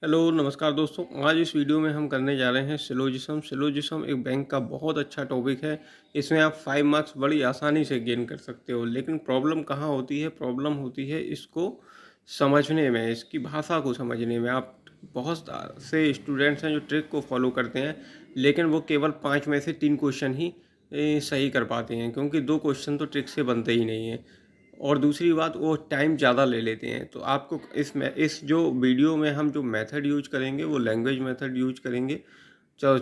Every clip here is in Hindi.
हेलो नमस्कार दोस्तों। आज इस वीडियो में हम करने जा रहे हैं सिलोजिज्म। सिलोजिज्म एक बैंक का बहुत अच्छा टॉपिक है। इसमें आप 5 मार्क्स बड़ी आसानी से गेन कर सकते हो। लेकिन प्रॉब्लम कहाँ होती है? प्रॉब्लम होती है इसको समझने में, इसकी भाषा को समझने में। आप बहुत से स्टूडेंट्स हैं जो ट्रिक को फॉलो करते हैं, लेकिन वो केवल 5 में से 3 क्वेश्चन ही सही कर पाते हैं, क्योंकि 2 क्वेश्चन तो ट्रिक से बनते ही नहीं हैं। और दूसरी बात, वो टाइम ज़्यादा ले लेते हैं। तो आपको इस जो वीडियो में हम जो मेथड यूज करेंगे वो लैंग्वेज मेथड यूज करेंगे। तो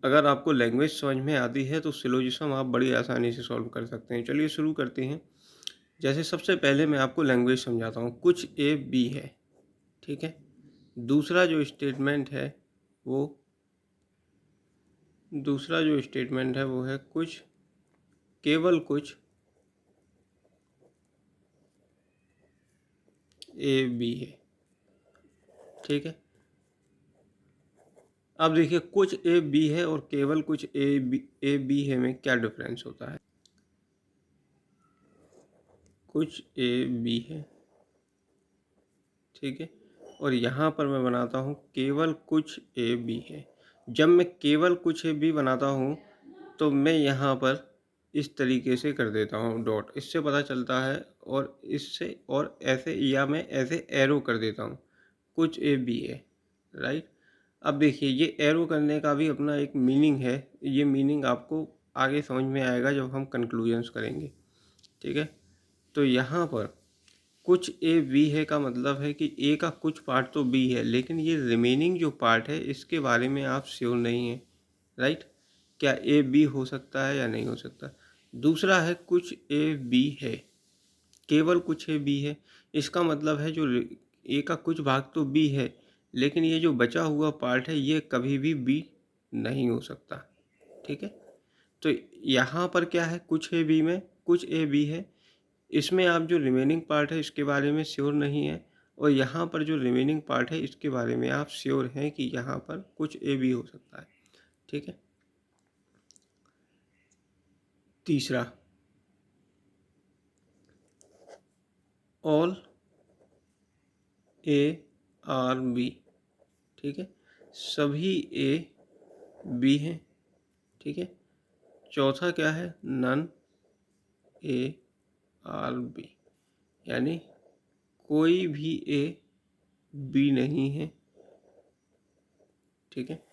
अगर आपको लैंग्वेज समझ में आती है तो सिलोजिज्म आप बड़ी आसानी से सॉल्व कर सकते हैं। चलिए शुरू करते हैं। जैसे सबसे पहले मैं आपको लैंग्वेज समझाता हूँ। कुछ ए बी है, ठीक है। दूसरा जो स्टेटमेंट है वो वो है कुछ, केवल कुछ ए बी है, ठीक है। अब देखिए, कुछ ए बी है और केवल कुछ ए बी है में क्या डिफरेंस होता है? कुछ ए बी है, ठीक है, और यहाँ पर मैं बनाता हूँ केवल कुछ ए बी है। जब मैं केवल कुछ ए बी बनाता हूँ तो मैं यहाँ पर इस तरीके से कर देता हूँ डॉट, इससे पता चलता है। और इससे और ऐसे, या मैं ऐसे एरो कर देता हूँ, कुछ ए बी है, राइट। अब देखिए, ये एरो करने का भी अपना एक मीनिंग है। ये मीनिंग आपको आगे समझ में आएगा जब हम कंक्लूजन्स करेंगे, ठीक है। तो यहाँ पर कुछ ए बी है का मतलब है कि ए का कुछ पार्ट तो बी है, लेकिन ये रिमेनिंग जो पार्ट है इसके बारे में आप श्योर नहीं हैं, राइट। क्या ए बी हो सकता है या नहीं हो सकता? दूसरा है कुछ ए बी है, केवल कुछ ए बी है। इसका मतलब है जो ए का कुछ भाग तो बी है, लेकिन ये जो बचा हुआ पार्ट है ये कभी भी बी नहीं हो सकता, ठीक है। तो यहाँ पर क्या है? कुछ ए बी में कुछ ए बी है, इसमें आप जो रिमेनिंग पार्ट है इसके बारे में श्योर नहीं है। और यहाँ पर जो रिमेनिंग पार्ट है इसके बारे में आप श्योर हैं कि यहाँ पर कुछ ए बी हो सकता है, ठीक है। तीसरा, ऑल ए आर बी, ठीक है, सभी ए बी हैं, ठीक है। चौथा क्या है? नन ए आर बी, यानी कोई भी ए बी नहीं है, ठीक है।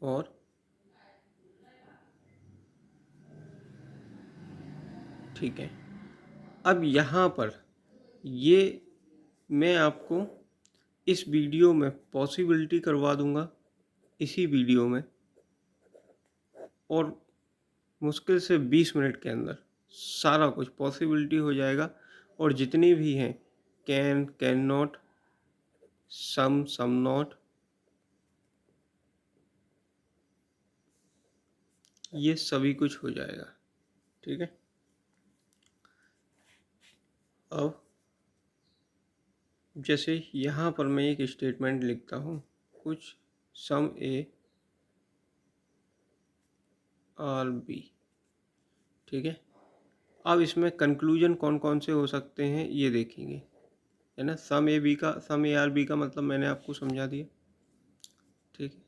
और ठीक है, अब यहाँ पर ये मैं आपको इस वीडियो में पॉसिबिलिटी करवा दूंगा, इसी वीडियो में, और मुश्किल से 20 मिनट के अंदर सारा कुछ पॉसिबिलिटी हो जाएगा। और जितनी भी हैं, कैन नॉट, सम नॉट, ये सभी कुछ हो जाएगा, ठीक है। अब जैसे यहाँ पर मैं एक स्टेटमेंट लिखता हूँ, कुछ सम ए आर बी, ठीक है। अब इसमें कंक्लूजन कौन कौन से हो सकते हैं ये देखेंगे, है ना। सम ए आर बी का मतलब मैंने आपको समझा दिया, ठीक है।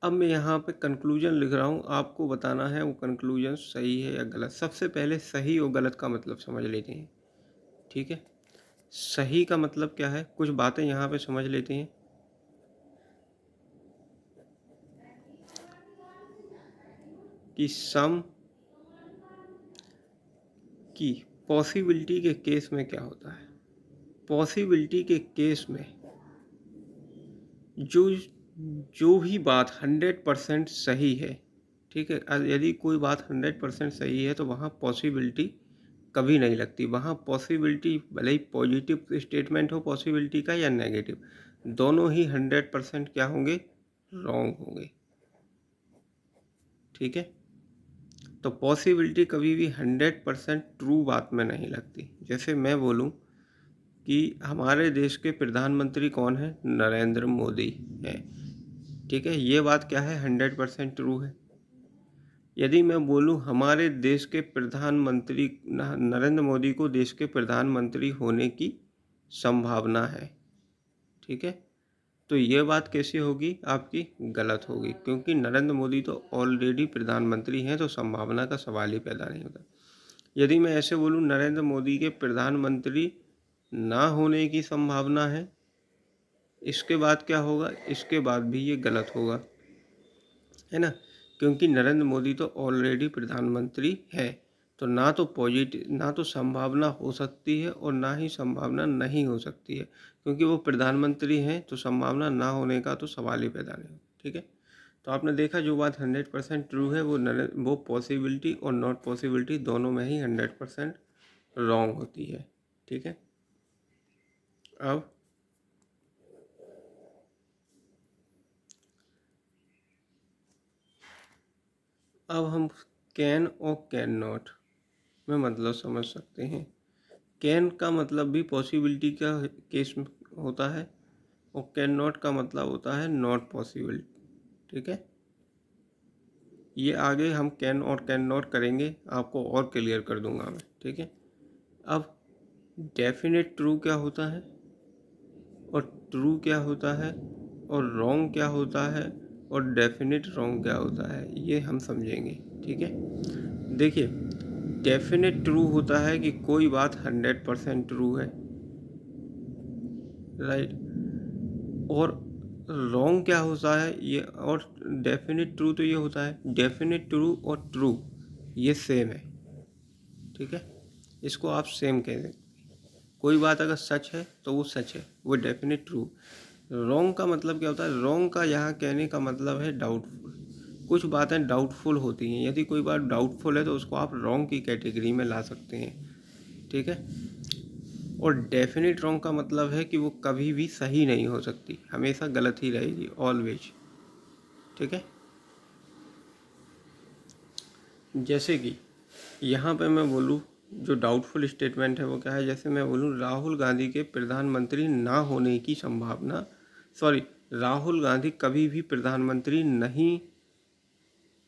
अब मैं यहाँ पे कंक्लूजन लिख रहा हूँ, आपको बताना है वो कंक्लूजन सही है या गलत। सबसे पहले सही और गलत का मतलब समझ लेते हैं, ठीक है। सही का मतलब क्या है? कुछ बातें यहाँ पे समझ लेते हैं कि सम की पॉसिबिलिटी के केस में क्या होता है। पॉसिबिलिटी के केस में जो जो भी बात 100% सही है, ठीक है, यदि कोई बात 100% सही है तो वहाँ पॉसिबिलिटी कभी नहीं लगती। वहाँ पॉसिबिलिटी भले ही पॉजिटिव स्टेटमेंट हो पॉसिबिलिटी का या नेगेटिव, दोनों ही 100% क्या होंगे? रॉन्ग होंगे, ठीक है। तो पॉसिबिलिटी कभी भी 100% ट्रू बात में नहीं लगती। जैसे मैं बोलूं कि हमारे देश के प्रधानमंत्री कौन है? नरेंद्र मोदी है, ठीक है, ये बात क्या है? 100% ट्रू है। यदि मैं बोलूं हमारे देश के प्रधानमंत्री नरेंद्र मोदी को देश के प्रधानमंत्री होने की संभावना है, ठीक है। तो ये बात कैसे होगी आपकी? गलत होगी, क्योंकि नरेंद्र मोदी तो ऑलरेडी प्रधानमंत्री हैं, तो संभावना का सवाल ही पैदा नहीं होता। यदि मैं ऐसे बोलूँ नरेंद्र मोदी के प्रधानमंत्री ना होने की संभावना है, इसके बाद क्या होगा? इसके बाद भी ये गलत होगा, है ना, क्योंकि नरेंद्र मोदी तो ऑलरेडी प्रधानमंत्री है। तो ना तो पॉजिटिव, ना तो संभावना हो सकती है और ना ही संभावना नहीं हो सकती है, क्योंकि वो प्रधानमंत्री हैं, तो संभावना ना होने का तो सवाल ही पैदा नहीं हो। ठीक है। तो आपने देखा जो बात 100% ट्रू है वो पॉसिबिलिटी और नॉट पॉसिबिलिटी दोनों में ही 100% रॉन्ग होती है। ठीक है। अब हम कैन और कैन नॉट में मतलब समझ सकते हैं। कैन का मतलब भी पॉसिबिलिटी का केस में होता है और कैन नॉट का मतलब होता है नॉट पॉसिबल। ठीक है। ये आगे हम कैन और कैन नॉट करेंगे, आपको और क्लियर कर दूंगा मैं। ठीक है। अब डेफिनेट ट्रू क्या होता है और ट्रू क्या होता है और रॉन्ग क्या होता है और डेफिनेट रॉन्ग क्या होता है, ये हम समझेंगे। ठीक है। देखिए, डेफिनेट ट्रू होता है कि कोई बात 100% ट्रू है, राइट। और रॉन्ग क्या होता है ये, और डेफिनेट ट्रू तो ये होता है डेफिनेट ट्रू और ट्रू ये सेम है। ठीक है। इसको आप सेम कह दें। कोई बात अगर सच है तो वो सच है, वो डेफिनेट ट्रू। रॉन्ग का मतलब क्या होता है? रॉन्ग का यहाँ कहने का मतलब है डाउटफुल। कुछ बातें डाउटफुल होती हैं, यदि कोई बात डाउटफुल है तो उसको आप रॉन्ग की कैटेगरी में ला सकते हैं। ठीक है। और डेफिनेट रॉन्ग का मतलब है कि वो कभी भी सही नहीं हो सकती, हमेशा गलत ही रहेगी, ऑलवेज। ठीक है। जैसे कि यहाँ पे मैं बोलूँ, जो डाउटफुल स्टेटमेंट है वो क्या है? जैसे मैं बोलूँ राहुल गांधी के प्रधानमंत्री ना होने की संभावना, सॉरी, राहुल गांधी कभी भी प्रधानमंत्री नहीं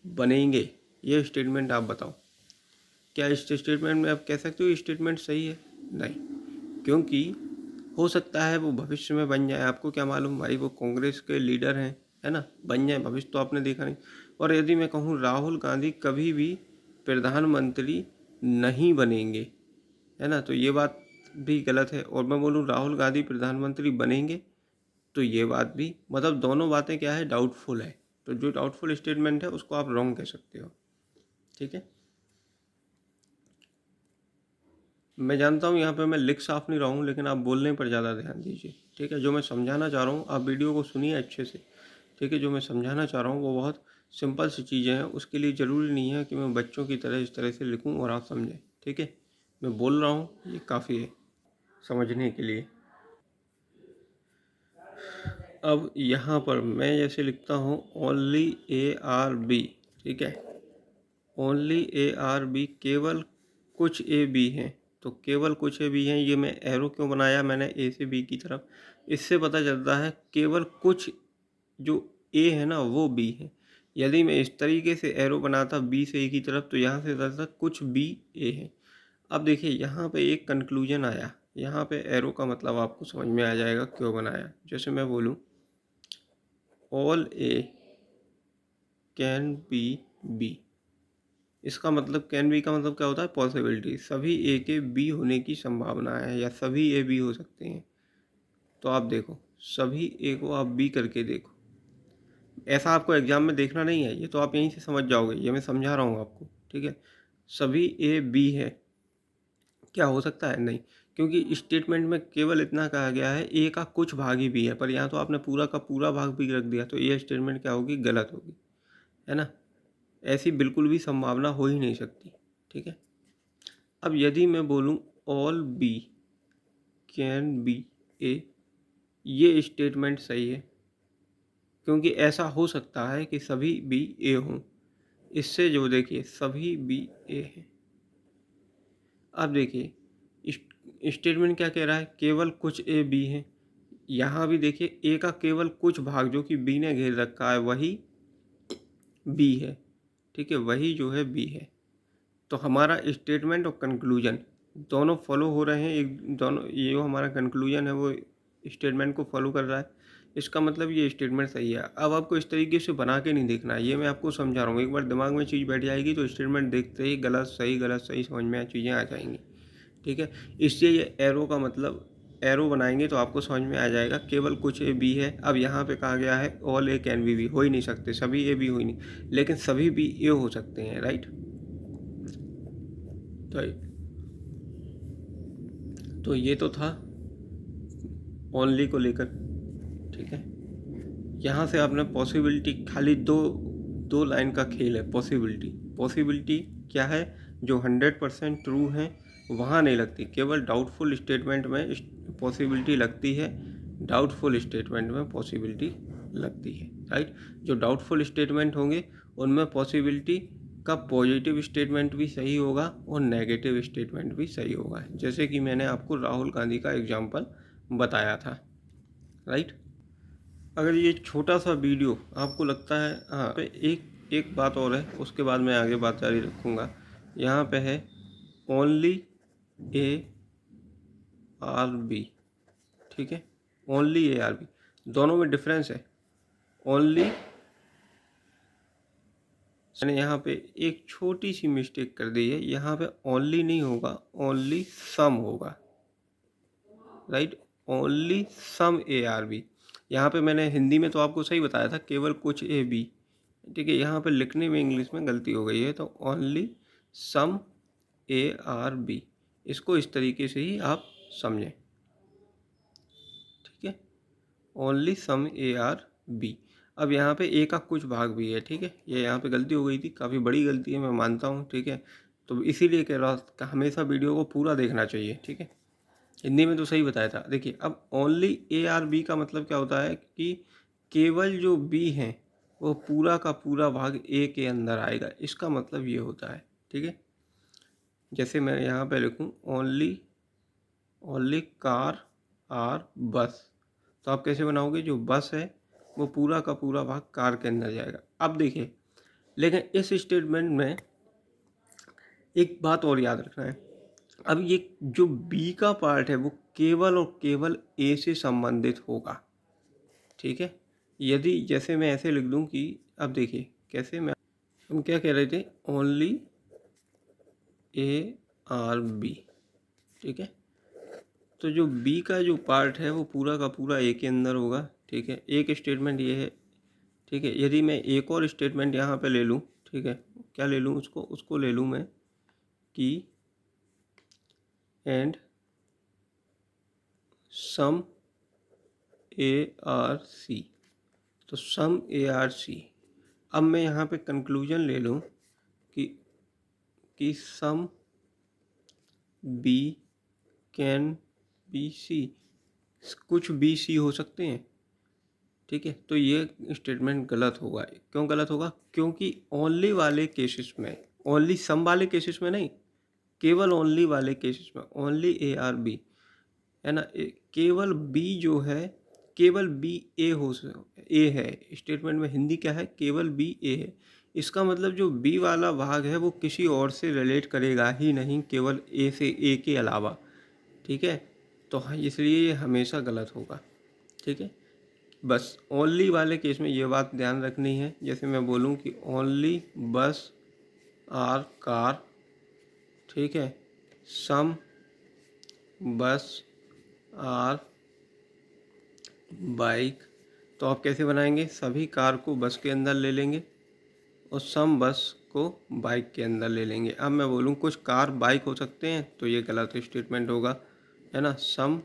बनेंगे, ये स्टेटमेंट आप बताओ, क्या इस स्टेटमेंट में आप कह सकते हो ये स्टेटमेंट सही है? नहीं, क्योंकि हो सकता है वो भविष्य में बन जाए, आपको क्या मालूम भाई, वो कांग्रेस के लीडर हैं, है ना, बन जाए, भविष्य तो आपने देखा नहीं। और यदि मैं कहूँ राहुल गांधी कभी भी प्रधानमंत्री नहीं बनेंगे, है ना, तो ये बात भी गलत है। और मैं बोलूँ राहुल गांधी प्रधानमंत्री बनेंगे, तो ये बात भी, मतलब दोनों बातें क्या है? डाउटफुल है। तो जो डाउटफुल स्टेटमेंट है उसको आप रॉन्ग कह सकते हो। ठीक है। मैं जानता हूँ यहाँ पे मैं लिख साफ नहीं रहा हूँ, लेकिन आप बोलने पर ज़्यादा ध्यान दीजिए। ठीक है। जो मैं समझाना चाह रहा हूँ आप वीडियो को सुनिए अच्छे से। ठीक है। जो मैं समझाना चाह रहा हूँ वो बहुत सिंपल सी चीज़ें हैं, उसके लिए ज़रूरी नहीं है कि मैं बच्चों की तरह इस तरह से लिखूँ और आप समझें। ठीक है। मैं बोल रहा हूँ, ये काफ़ी है समझने के लिए। अब यहाँ पर मैं जैसे लिखता हूँ ओनली ARB। ठीक है। ओनली ARB, केवल कुछ AB हैं। तो केवल कुछ AB हैं, ये मैं एरो क्यों बनाया मैंने A से B की तरफ? इससे पता चलता है केवल कुछ जो A है ना वो B है। यदि मैं इस तरीके से एरो बनाता B से A की तरफ, तो यहाँ से पता कुछ B A है। अब देखिए यहाँ पे एक कंक्लूजन आया, यहाँ पे एरो का मतलब आपको समझ में आ जाएगा क्यों बनाया। जैसे मैं बोलूँ all A can be B, इसका मतलब कैन बी का मतलब क्या होता है? पॉसिबिलिटी, सभी ए के बी होने की संभावना है, या सभी ए बी हो सकते हैं। तो आप देखो, सभी ए को आप बी करके देखो। ऐसा आपको एग्जाम में देखना नहीं है, ये तो आप यहीं से समझ जाओगे, ये मैं समझा रहा हूँ आपको। ठीक है। सभी ए बी है, क्या हो सकता है? नहीं, क्योंकि स्टेटमेंट में केवल इतना कहा गया है ए का कुछ भाग ही बी है, पर यहाँ तो आपने पूरा का पूरा भाग भी रख दिया, तो ये स्टेटमेंट क्या होगी? गलत होगी, है ना। ऐसी बिल्कुल भी संभावना हो ही नहीं सकती। ठीक है। अब यदि मैं बोलूँ ऑल बी कैन बी ए, ये स्टेटमेंट सही है, क्योंकि ऐसा हो सकता है कि सभी बी ए हों। इससे जो देखिए सभी बी ए हैं। अब देखिए स्टेटमेंट क्या कह रहा है? केवल कुछ ए बी हैं। यहाँ भी देखिए ए का केवल कुछ भाग जो कि बी ने घेर रखा है वही बी है। ठीक है, वही जो है बी है। तो हमारा स्टेटमेंट और कंक्लूजन दोनों फॉलो हो रहे हैं, एक दोनों, ये जो हमारा कंक्लूजन है वो स्टेटमेंट को फॉलो कर रहा है, इसका मतलब ये स्टेटमेंट सही है। अब आपको इस तरीके से बना के नहीं देखना है, ये मैं आपको समझा रहा हूँ। एक बार दिमाग में चीज़ बैठ जाएगी तो स्टेटमेंट देखते ही गलत सही समझ में चीज़ें आ जाएंगी, ठीक है। इसलिए ये एरो का मतलब एरो बनाएंगे तो आपको समझ में आ जाएगा केवल कुछ ए बी है। अब यहाँ पे कहा गया है ऑल ए कैन बी हो ही नहीं सकते, सभी ए बी हो ही नहीं, लेकिन सभी बी ए हो सकते हैं, राइट। तो ये तो था ओनली को लेकर, ठीक है। यहाँ से आपने पॉसिबिलिटी, खाली दो लाइन का खेल है। पॉसिबिलिटी क्या है, जो 100% ट्रू है वहाँ नहीं लगती, केवल डाउटफुल स्टेटमेंट में पॉसिबिलिटी लगती है, डाउटफुल स्टेटमेंट में पॉसिबिलिटी लगती है, राइट। जो डाउटफुल स्टेटमेंट होंगे उनमें पॉसिबिलिटी का पॉजिटिव स्टेटमेंट भी सही होगा और नेगेटिव स्टेटमेंट भी सही होगा, जैसे कि मैंने आपको राहुल गांधी का एग्जाम्पल बताया था, राइट। अगर ये छोटा सा वीडियो आपको लगता है, हाँ, तो एक बात और है, उसके बाद मैं आगे बात जारी रखूँगा। यहाँ पे है ओनली ए आर बी, ठीक है, ओनली ए आर बी, दोनों में डिफरेंस है। ओनली, मैंने यहाँ पे एक छोटी सी मिस्टेक कर दी है, यहाँ पे ओनली नहीं होगा, ओनली सम होगा, right. Only some A are B, यहाँ पे मैंने हिंदी में तो आपको सही बताया था, केवल कुछ ए बी, ठीक है। यहाँ पे लिखने में इंग्लिश में गलती हो गई है, तो only some A are B, इसको इस तरीके से ही आप समझें, ठीक है। Only some A are B. अब यहाँ पे ए का कुछ भाग भी है, ठीक है। ये यहाँ पे गलती हो गई थी, काफ़ी बड़ी गलती है, मैं मानता हूँ, ठीक है। तो इसीलिए कह रहा था हमेशा वीडियो को पूरा देखना चाहिए, ठीक है। हिंदी में तो सही बताया था। देखिए, अब ओनली ए आर बी का मतलब क्या होता है कि केवल जो बी है वो पूरा का पूरा भाग ए के अंदर आएगा, इसका मतलब ये होता है, ठीक है। जैसे मैं यहाँ पे लिखूँ ओनली कार आर बस, तो आप कैसे बनाओगे, जो बस है वो पूरा का पूरा भाग कार के अंदर जाएगा। अब देखिए, लेकिन इस स्टेटमेंट में एक बात और याद रखना है। अब ये जो बी का पार्ट है वो केवल और केवल ए से संबंधित होगा, ठीक है। यदि जैसे मैं ऐसे लिख दूं कि, अब देखिए कैसे, हम क्या कह रहे थे, ओनली ए आर बी, ठीक है। तो जो बी का जो पार्ट है वो पूरा का पूरा ए के अंदर होगा, ठीक है। एक स्टेटमेंट ये है, ठीक है। यदि मैं एक और स्टेटमेंट यहाँ पे ले लूँ, ठीक है, क्या ले लूँ, उसको ले लूँ मैं कि and some A R C, तो सम ए आर सी। अब मैं यहाँ पे कंक्लूजन ले लूँ कि some B can be C, कुछ बी सी हो सकते हैं, ठीक है। तो ये स्टेटमेंट गलत होगा। क्यों गलत होगा, क्योंकि ओनली वाले केसेस में, ओनली सम वाले केसेस में नहीं, केवल ओनली वाले केसेस में, ओनली ए आर बी, है ना। केवल बी जो है, केवल बी ए ए है, स्टेटमेंट में हिंदी क्या है, केवल बी ए है। इसका मतलब जो बी वाला भाग है वो किसी और से रिलेट करेगा ही नहीं, केवल ए से, ए के अलावा, ठीक है। तो हाँ, इसलिए ये हमेशा गलत होगा, ठीक है। बस ओनली वाले केस में ये बात ध्यान रखनी है। जैसे मैं बोलूँ कि ओनली बस आर कार, ठीक है, सम बस आर बाइक, तो आप कैसे बनाएंगे, सभी कार को बस के अंदर ले लेंगे और सम बस को बाइक के अंदर ले लेंगे। अब मैं बोलूँ कुछ कार बाइक हो सकते हैं, तो ये गलत स्टेटमेंट होगा, है ना। सम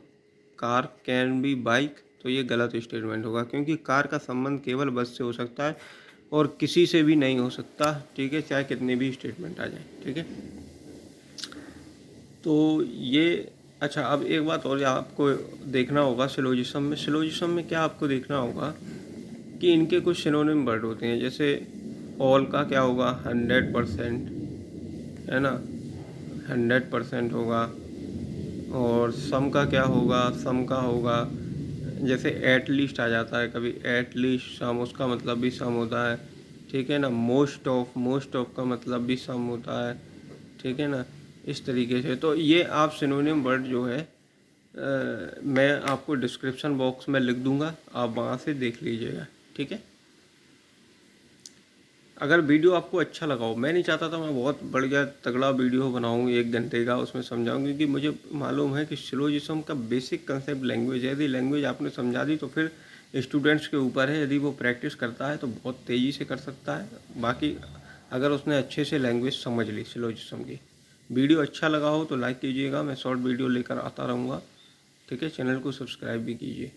कार कैन बी बाइक, तो ये गलत स्टेटमेंट होगा, क्योंकि कार का संबंध केवल बस से हो सकता है और किसी से भी नहीं हो सकता, ठीक है, चाहे कितने भी स्टेटमेंट आ जाए, ठीक है। तो ये, अच्छा, अब एक बात और आपको देखना होगा सिलोजिज्म में क्या आपको देखना होगा कि इनके कुछ सिनोनिम वर्ड होते हैं। जैसे ऑल का क्या होगा, 100%, है ना, 100% होगा। और सम का क्या होगा, सम का होगा, जैसे एट लीस्ट आ जाता है कभी, एट लीस्ट सम, उसका मतलब भी सम होता है, ठीक है ना। मोस्ट ऑफ का मतलब भी सम होता है, ठीक है ना। इस तरीके से तो ये आप सिनोनिम वर्ड जो है मैं आपको डिस्क्रिप्शन बॉक्स में लिख दूंगा, आप वहाँ से देख लीजिएगा, ठीक है। अगर वीडियो आपको अच्छा लगा हो, मैं नहीं चाहता था मैं बहुत बढ़िया तगड़ा वीडियो बनाऊँ 1 घंटे का, उसमें समझाऊँ, क्योंकि मुझे मालूम है कि सिलोजिज्म का बेसिक कंसेप्ट लैंग्वेज है। यदि लैंग्वेज आपने समझा दी तो फिर स्टूडेंट्स के ऊपर है, यदि वो प्रैक्टिस करता है तो बहुत तेज़ी से कर सकता है। बाकी अगर उसने अच्छे से लैंग्वेज समझ ली सिलोजिज्म की। वीडियो अच्छा लगा हो तो लाइक कीजिएगा, मैं शॉर्ट वीडियो लेकर आता रहूँगा, ठीक है। चैनल को सब्सक्राइब भी कीजिए।